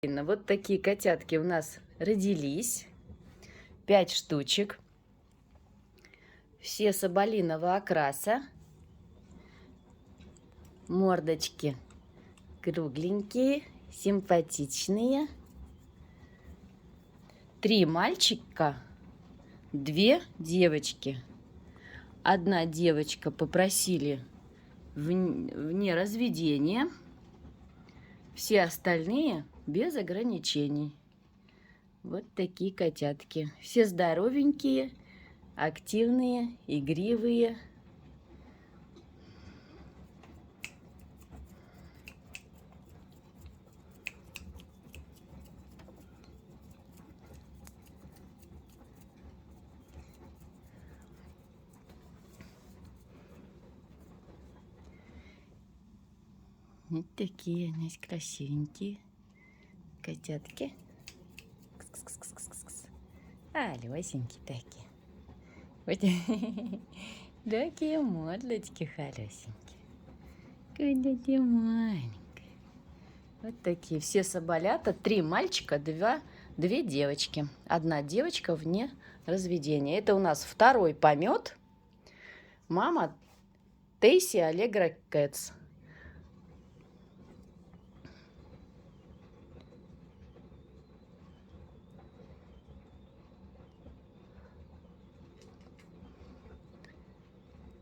Вот такие котятки у нас родились. 5 штучек. Все соболиного окраса. Мордочки кругленькие, симпатичные. 3 мальчика, 2 девочки. Одна девочка попросили вне разведения. Все остальные без ограничений. Вот такие котятки. Все здоровенькие, активные, игривые. Вот такие они красивенькие котятки. Алёсенькие такие. Вот такие мордочки хорошенькие. Какая маленькая. Вот такие все соболята. 3 мальчика, 2 девочки. Одна девочка вне разведения. Это у нас второй помет. Мама Тейси Аллегра Кэтс.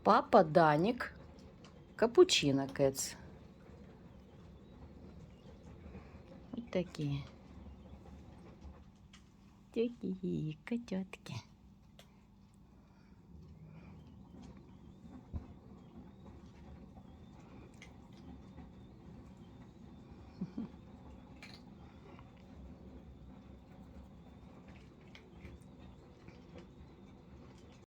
Папа Даник Капучино Кэтс. Вот такие. Такие котятки.